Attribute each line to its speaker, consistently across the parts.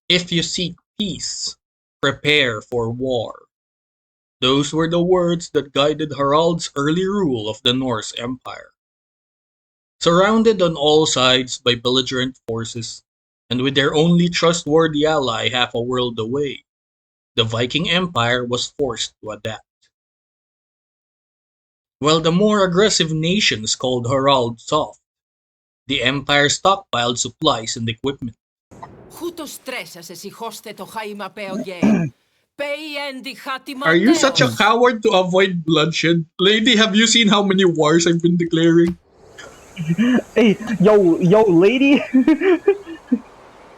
Speaker 1: If you seek peace, prepare for war. Those were the words that guided Harald's early rule of the Norse Empire. Surrounded on all sides by belligerent forces, and with their only trustworthy ally half a world away, the Viking Empire was forced to adapt. While the more aggressive nations called Harald soft, the empire stockpiled supplies and equipment. Are you such a coward to avoid bloodshed? Lady, have you seen how many wars I've been declaring?
Speaker 2: Hey, yo, lady.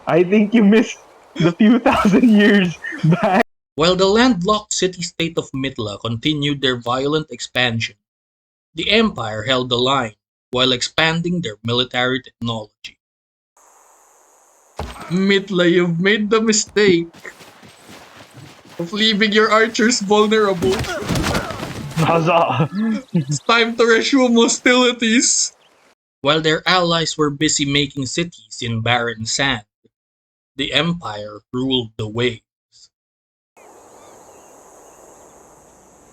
Speaker 2: I think you missed the few thousand years back.
Speaker 1: While the landlocked city-state of Mitla continued their violent expansion, the empire held the line while expanding their military technology. Mitla, you've made the mistake of leaving your archers vulnerable.
Speaker 2: Huzzah!
Speaker 1: It's time to resume hostilities. While their allies were busy making cities in barren sand, the empire ruled the waves.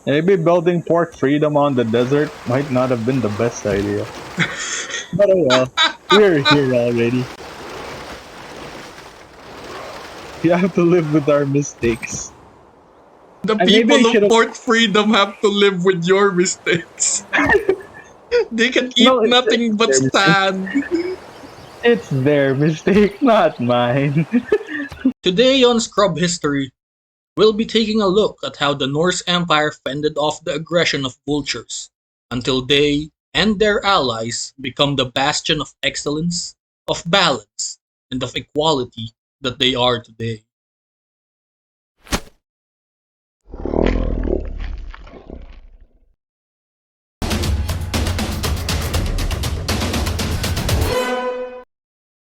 Speaker 2: Maybe building Port Freedom on the desert might not have been the best idea. But oh well, we're here already. We have to live with our mistakes.
Speaker 1: The
Speaker 2: And maybe I
Speaker 1: people of
Speaker 2: should've-
Speaker 1: Port Freedom have to live with your mistakes. They can eat
Speaker 2: No,
Speaker 1: nothing but
Speaker 2: it's-
Speaker 1: sand.
Speaker 2: It's their mistake, not mine.
Speaker 1: Today on Scrub History, we'll be taking a look at how the Norse Empire fended off the aggression of vultures until they and their allies become the bastion of excellence, of balance, and of equality that they are today.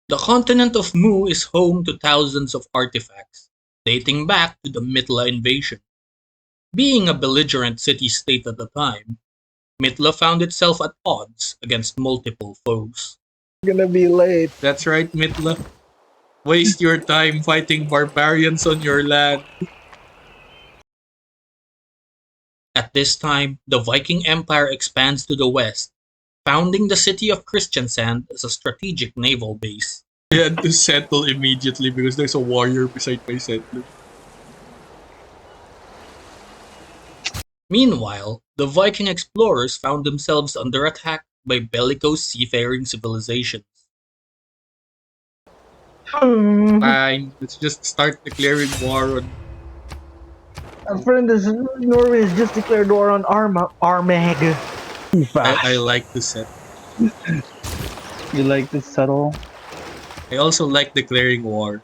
Speaker 1: The continent of Mu is home to thousands of artifacts, dating back to the Mitla invasion. Being a belligerent city-state at the time, Mitla found itself at odds against multiple foes.
Speaker 2: Gonna be late.
Speaker 1: That's right, Mitla. Waste your time fighting barbarians on your land. At this time, the Viking Empire expands to the west, founding the city of Kristiansand as a strategic naval base. I had to settle immediately because there's a warrior beside my settler. Meanwhile, the Viking explorers found themselves under attack by bellicose seafaring civilizations. Fine, let's just start declaring war on...
Speaker 2: A friend is Norway has just declared war on Armag.
Speaker 1: I like the set.
Speaker 2: You like to settle?
Speaker 1: I also like declaring war.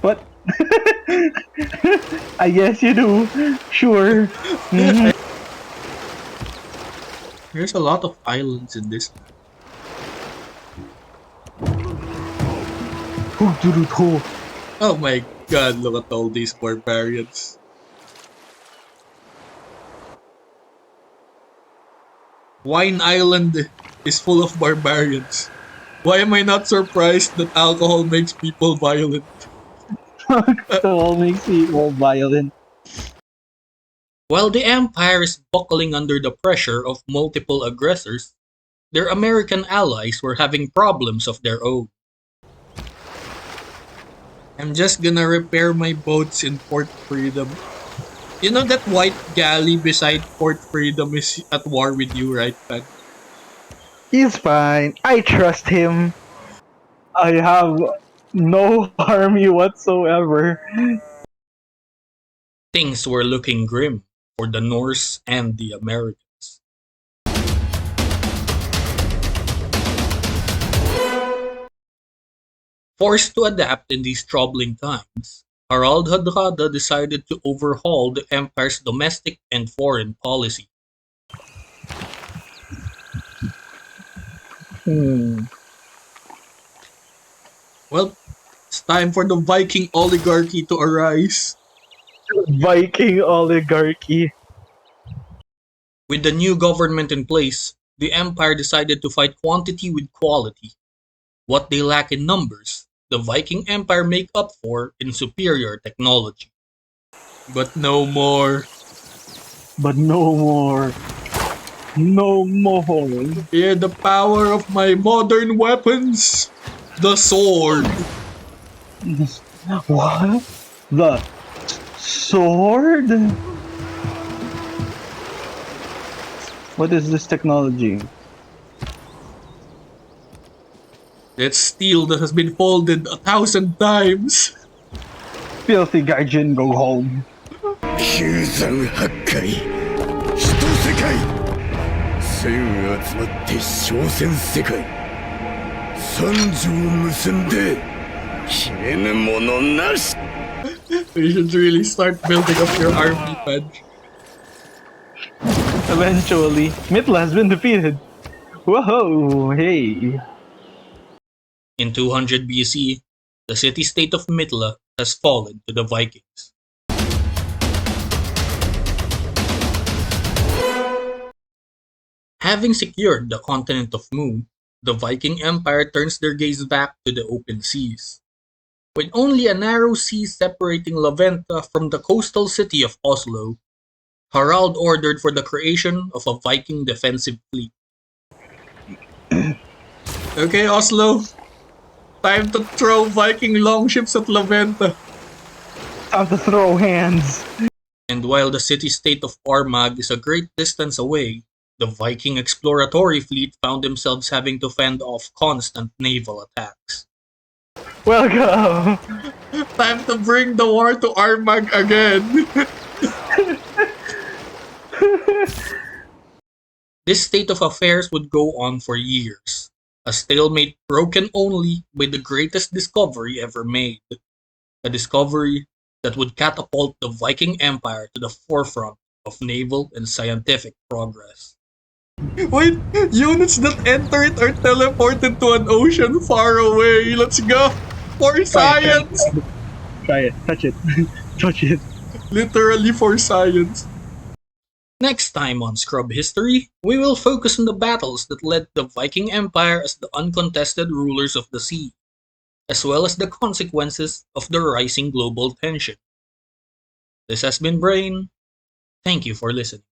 Speaker 2: But I guess you do. Sure. Mhm.
Speaker 1: There's a lot of islands in this. Oh my god, look at all these barbarians. Wine Island is full of barbarians. Why am I not surprised that alcohol makes people violent?
Speaker 2: Alcohol makes people violent.
Speaker 1: While the empire is buckling under the pressure of multiple aggressors, their American allies were having problems of their own. I'm just gonna repair my boats in Port Freedom. You know that white galley beside Port Freedom is at war with you, right, Pat?
Speaker 2: He's fine. I trust him. I have no army whatsoever.
Speaker 1: Things were looking grim for the Norse and the Americans. Forced to adapt in these troubling times, Haraldr the Hard Ruler decided to overhaul the empire's domestic and foreign policy. Well, it's time for the Viking oligarchy to arise.
Speaker 2: Viking oligarchy.
Speaker 1: With the new government in place, the empire decided to fight quantity with quality. What they lack in numbers, the Viking Empire make up for in superior technology. But no more.
Speaker 2: But no more. No more.
Speaker 1: Hear the power of my modern weapons. The sword.
Speaker 2: What? The sword? What is this technology?
Speaker 1: It's steel that has been folded 1,000 times.
Speaker 2: Filthy gaijin, go home.
Speaker 3: 九山八海一世界千集まって商戦世界三条結んで消えぬものなし
Speaker 1: You should really start building up your army, Pudge.
Speaker 2: Eventually, Mitla has been defeated. Whoa, hey.
Speaker 1: In 200 BC, the city-state of Mitla has fallen to the Vikings. Having secured the continent of Mu, the Viking Empire turns their gaze back to the open seas. With only a narrow sea separating Laventa from the coastal city of Oslo, Harald ordered for the creation of a Viking defensive fleet. Okay, Oslo. Time to throw Viking longships at Laventa.
Speaker 2: Time to throw hands.
Speaker 1: And while the city-state of Armagh is a great distance away, the Viking exploratory fleet found themselves having to fend off constant naval attacks.
Speaker 2: Welcome.
Speaker 1: Time to bring the war to Armagh again! This state of affairs would go on for years, a stalemate broken only by the greatest discovery ever made. A discovery that would catapult the Viking Empire to the forefront of naval and scientific progress. Wait, units that enter it are teleported to an ocean far away. Let's go! For science!
Speaker 2: Try it. Touch it. Touch it.
Speaker 1: Literally for science. Next time on Scrub History, we will focus on the battles that led the Viking Empire as the uncontested rulers of the sea, as well as the consequences of the rising global tension. This has been Brain. Thank you for listening.